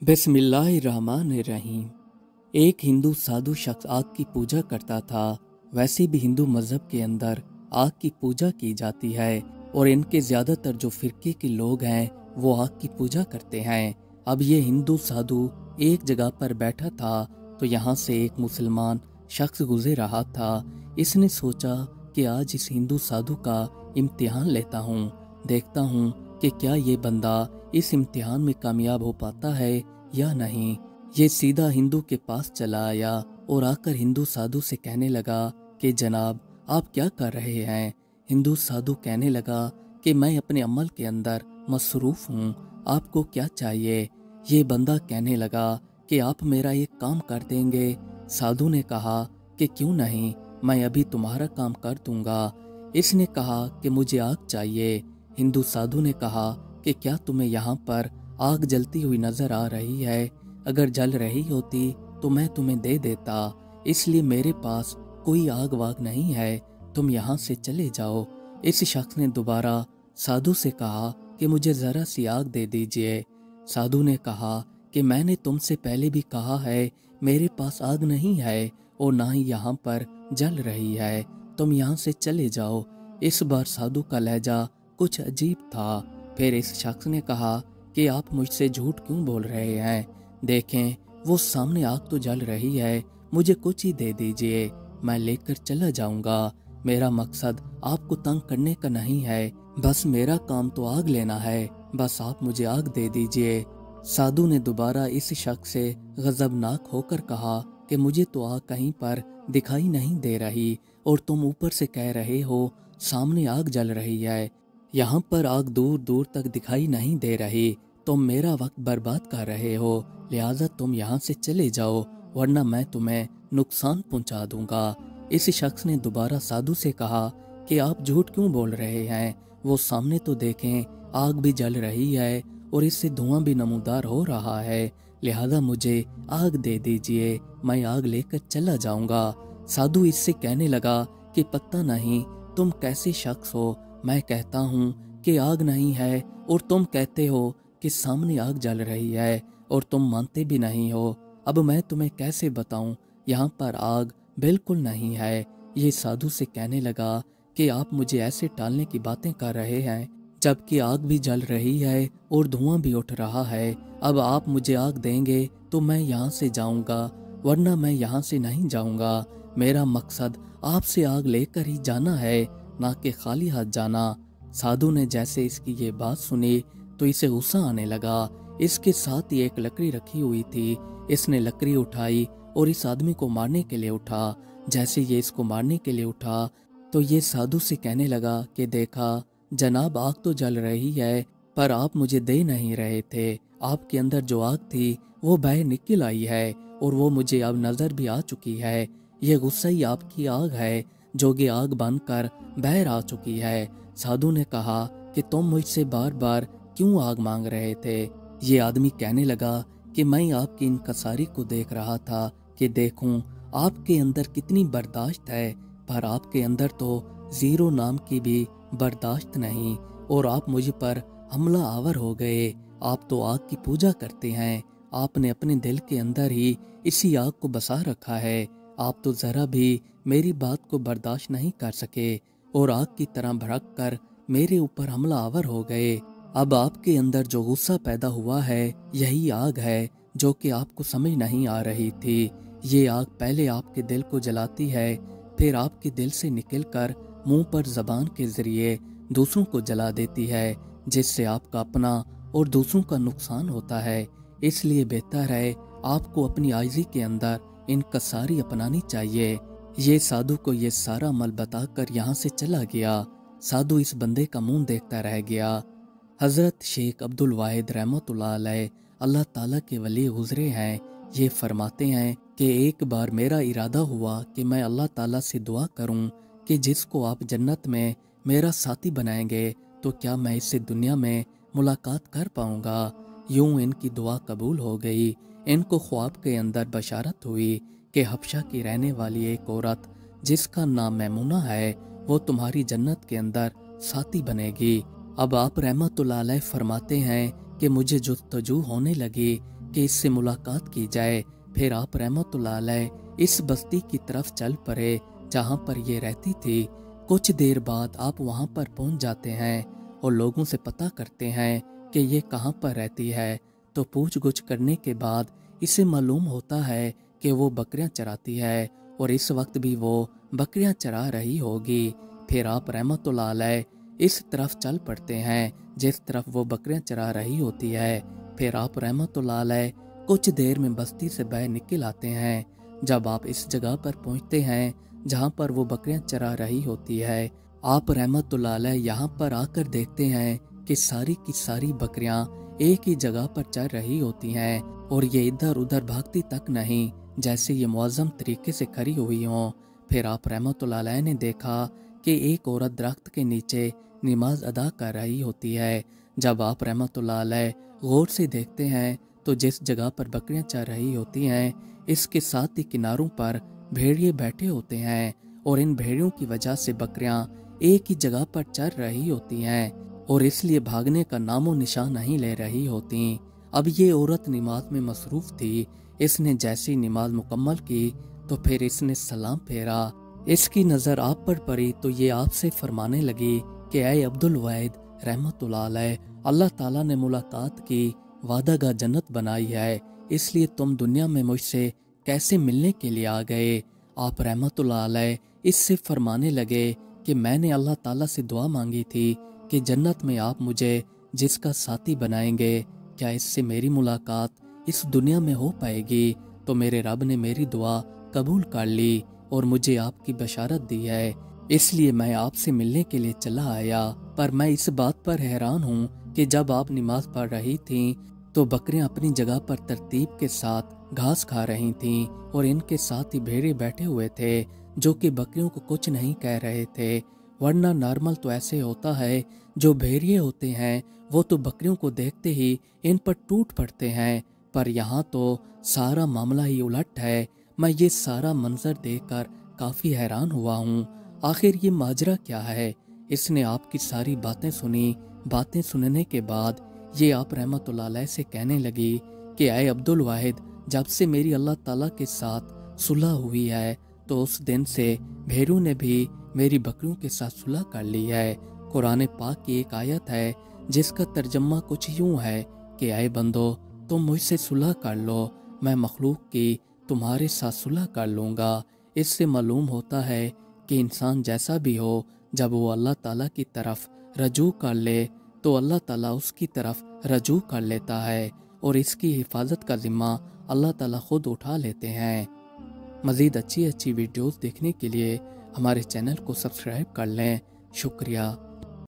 बिस्मिल्लाहिर्रहमानिर्रहीम। एक हिंदू साधु शख्स आग की पूजा करता था। वैसे भी हिंदू मजहब के अंदर आग की पूजा की जाती है और इनके ज़्यादातर जो फिरके के लोग हैं वो आग की पूजा करते हैं। अब ये हिंदू साधु एक जगह पर बैठा था तो यहाँ से एक मुसलमान शख्स गुजर रहा था। इसने सोचा कि आज इस हिंदू साधु का इम्तिहान लेता हूँ, देखता हूँ कि क्या ये बंदा इस इम्तिहान में कामयाब हो पाता है या नहीं। ये सीधा हिंदू के पास चला आया और आकर हिंदू साधु से कहने लगा कि जनाब आप क्या कर रहे हैं। हिंदू साधु कहने लगा कि मैं अपने अमल के अंदर मसरूफ हूँ, आपको क्या चाहिए। ये बंदा कहने लगा कि आप मेरा एक काम कर देंगे। साधु ने कहा कि क्यों नहीं, मैं अभी तुम्हारा काम कर दूंगा। इसने कहा कि मुझे आग चाहिए। हिंदू साधु ने कहा कि क्या तुम्हें यहाँ पर आग जलती हुई नजर आ रही है? अगर जल रही होती तो मैं तुम्हें दे देता, इसलिए मेरे पास कोई आग वाग नहीं है, तुम यहाँ से चले जाओ। इस शख्स ने दोबारा साधु से कहा कि मुझे जरा सी आग दे दीजिए। साधु ने कहा कि मैंने तुमसे पहले भी कहा है मेरे पास आग नहीं है और ना ही यहाँ पर जल रही है, तुम यहाँ से चले जाओ। इस बार साधु का लहजा कुछ अजीब था। फिर इस शख्स ने कहा कि आप मुझसे झूठ क्यों बोल रहे हैं, देखें वो सामने आग तो जल रही है, मुझे कुछ ही दे दीजिए, मैं लेकर चला जाऊंगा। मेरा मकसद आपको तंग करने का नहीं है, बस मेरा काम तो आग लेना है, बस आप मुझे आग दे दीजिए। साधु ने दोबारा इस शख्स से गजबनाक होकर कहा कि मुझे तो आग कहीं पर दिखाई नहीं दे रही और तुम ऊपर से कह रहे हो सामने आग जल रही है, यहाँ पर आग दूर दूर तक दिखाई नहीं दे रही, तुम मेरा वक्त बर्बाद कर रहे हो, लिहाजा तुम यहाँ से चले जाओ वरना मैं तुम्हें नुकसान पहुँचा दूंगा। इस शख्स ने दोबारा साधु से कहा कि आप झूठ क्यों बोल रहे हैं, वो सामने तो देखें आग भी जल रही है और इससे धुआं भी नमूदार हो रहा है, लिहाजा मुझे आग दे दीजिए, मैं आग लेकर चला जाऊंगा। साधु इससे कहने लगा कि पता नहीं तुम कैसे शख्स हो, मैं कहता हूँ कि आग नहीं है और तुम कहते हो कि सामने आग जल रही है और तुम मानते भी नहीं हो। अब मैं तुम्हें कैसे बताऊं, यहाँ पर आग बिल्कुल नहीं है। ये साधु से कहने लगा कि आप मुझे ऐसे टालने की बातें कर रहे हैं जबकि आग भी जल रही है और धुआं भी उठ रहा है। अब आप मुझे आग देंगे तो मैं यहाँ से जाऊंगा वरना मैं यहाँ से नहीं जाऊंगा। मेरा मकसद आपसे आग लेकर ही जाना है, ना कि खाली हाथ जाना। साधु ने जैसे इसकी ये बात सुनी तो इसे गुस्सा आने लगा। इसके साथ ही एक लकड़ी रखी हुई थी, इसने लकड़ी उठाई और इस आदमी को मारने के लिए उठा। जैसे ये इसको मारने के लिए उठा तो ये साधु से कहने लगा कि देखा जनाब आग तो जल रही है पर आप मुझे दे नहीं रहे थे, आपके अंदर जो आग थी वो बाहर निकल आई है और वो मुझे अब नजर भी आ चुकी है। ये गुस्सा ही आपकी आग है जो कि आग बनकर बाहर आ चुकी है। साधु ने कहा कि तुम मुझसे बार बार क्यों आग मांग रहे थे। ये आदमी कहने लगा कि मैं आपकी इनकसारी को देख रहा था कि देखूं आपके अंदर कितनी बर्दाश्त है, पर आपके अंदर तो जीरो नाम की भी बर्दाश्त नहीं और आप मुझ पर हमला आवर हो गए। आप तो आग की पूजा करते हैं, आपने अपने दिल के अंदर ही इसी आग को बसा रखा है। आप तो जरा भी मेरी बात को बर्दाश्त नहीं कर सके और आग की तरह भड़क कर मेरे ऊपर हमला आवर हो गए। अब आपके अंदर जो गुस्सा पैदा हुआ है यही आग है जो कि आपको समझ नहीं आ रही थी। ये आग पहले आपके दिल को जलाती है, फिर आपके दिल से निकलकर मुंह पर जबान के जरिए दूसरों को जला देती है, जिससे आपका अपना और दूसरों का नुकसान होता है। इसलिए बेहतर है आपको अपनी आजिज़ी के अंदर इनकसारी अपनानी चाहिए। ये साधु को ये सारा अमल बताकर यहाँ से चला गया। साधु इस बंदे का मुंह देखता रह गया। हजरत शेख अब्दुल वाहिद रहमतुल्लाह अलैह अल्लाह ताला के वली गुजरे हैं। ये फरमाते हैं कि एक बार मेरा इरादा हुआ कि मैं अल्लाह ताला से दुआ करूं कि जिसको आप जन्नत में मेरा साथी बनाएंगे तो क्या मैं इससे दुनिया में मुलाकात कर पाऊंगा। यूं इनकी दुआ कबूल हो गई। इनको ख्वाब के अंदर बशारत हुई कि हबशा की रहने वाली एक औरत जिसका नाम मैमुना है वो तुम्हारी जन्नत के अंदर साथी बनेगी। अब आप रहमतुल्लाह अलैह फरमाते हैं कि मुझे जुस्तजू होने लगी कि इससे मुलाकात की जाए। फिर आप रहमतुल्लाह अलैह इस बस्ती की तरफ चल पड़े जहाँ पर ये रहती थी। कुछ देर बाद आप वहाँ पर पहुँच जाते हैं और लोगों से पता करते हैं कि ये कहाँ पर रहती है। तो पूछ-गुछ करने के बाद इसे मालूम होता है कि वो बकरियां चराती है और इस वक्त भी वो बकरियां चरा रही होगी। फिर आप रहमतुल्लाह अलैह इस तरफ चल पड़ते हैं जिस तरफ वो बकरियां चरा रही होती है। फिर आप रहमतुल्लाह अलैह कुछ देर में बस्ती से बाहर निकल आते हैं। जब आप इस जगह पर पहुंचते हैं जहां पर वो बकरियां चरा रही होती है, आप रहमतुल्लाह अलैह यहाँ पर आकर देखते हैं कि सारी की सारी बकरियां एक ही जगह पर चल रही होती हैं और ये इधर उधर भागती तक नहीं, जैसे ये मुअज़्ज़म तरीके से खड़ी हुई हों। फिर आप रहमतुल्लाह अलैह ने देखा कि एक औरत दरख्त के नीचे नमाज अदा कर रही होती है। जब आप रहमतुल्लाह अलैह गौर से देखते हैं तो जिस जगह पर बकरियां चल रही होती हैं, इसके साथ ही किनारों पर भेड़िए बैठे होते हैं और इन भेड़ियों की वजह से बकरियां एक ही जगह पर चल रही होती हैं और इसलिए भागने का नामो निशान नहीं ले रही होती। अब ये औरत नमाज में मसरूफ थी। इसने जैसी नमाज मुकम्मल की तो फिर इसने सलाम फेरा। इसकी नज़र आप पर पड़ी तो ये आपसे फरमाने लगी कि ऐ अब्दुल वाहिद रहमतुल्लाह अलैह, अल्लाह ताला ने मुलाकात की वादागाह जन्नत बनाई है, इसलिए तुम दुनिया में मुझसे कैसे मिलने के लिए आ गए। आप रहमतुल्लाह अलैह इससे फरमाने लगे कि मैंने अल्लाह ताला से दुआ मांगी थी कि जन्नत में आप मुझे जिसका साथी बनाएंगे, क्या इससे मेरी मुलाकात इस दुनिया में हो पाएगी। तो मेरे रब ने मेरी दुआ कबूल कर ली और मुझे आपकी बशारत दी है, इसलिए मैं आपसे मिलने के लिए चला आया। पर मैं इस बात पर हैरान हूँ कि जब आप नमाज पढ़ रही थीं तो बकरियां अपनी जगह पर तरतीब के साथ घास खा रही थीं और इनके साथ ही भेड़े बैठे हुए थे जो कि बकरियों को कुछ नहीं कह रहे थे। वरना नॉर्मल तो ऐसे होता है, जो भेड़िए होते हैं वो तो बकरियों को देखते ही इन पर टूट पड़ते हैं, पर यहाँ तो सारा मामला ही उलट है। मैं ये सारा मंजर देखकर काफ़ी हैरान हुआ हूँ। आखिर ये माजरा क्या है। इसने आपकी सारी बातें सुनी। बातें सुनने के बाद ये आप रहमतुल्लाह अलैह से कहने लगी कि ऐ अब्दुल वाहिद, जब से मेरी अल्लाह ताला के साथ सुलह हुई है तो उस दिन से भेड़ों ने भी मेरी बकरियों के साथ सुलह कर ली है। कुरान पाक की एक आयत है जिसका तर्जमा कुछ यूं है कि ऐ बंदो, तुम मुझसे सुलह कर लो, मैं मखलूक की तुम्हारे साथ सुलह कर लूँगा। इससे मालूम होता है कि इंसान जैसा भी हो, जब वो अल्लाह ताला की तरफ रजू कर ले तो अल्लाह ताला उसकी तरफ रजू कर लेता है और इसकी हिफाजत का ज़िम्मा अल्लाह ताला खुद उठा लेते हैं। मज़ीद अच्छी वीडियोस देखने के लिए हमारे चैनल को सब्सक्राइब कर लें। शुक्रिया।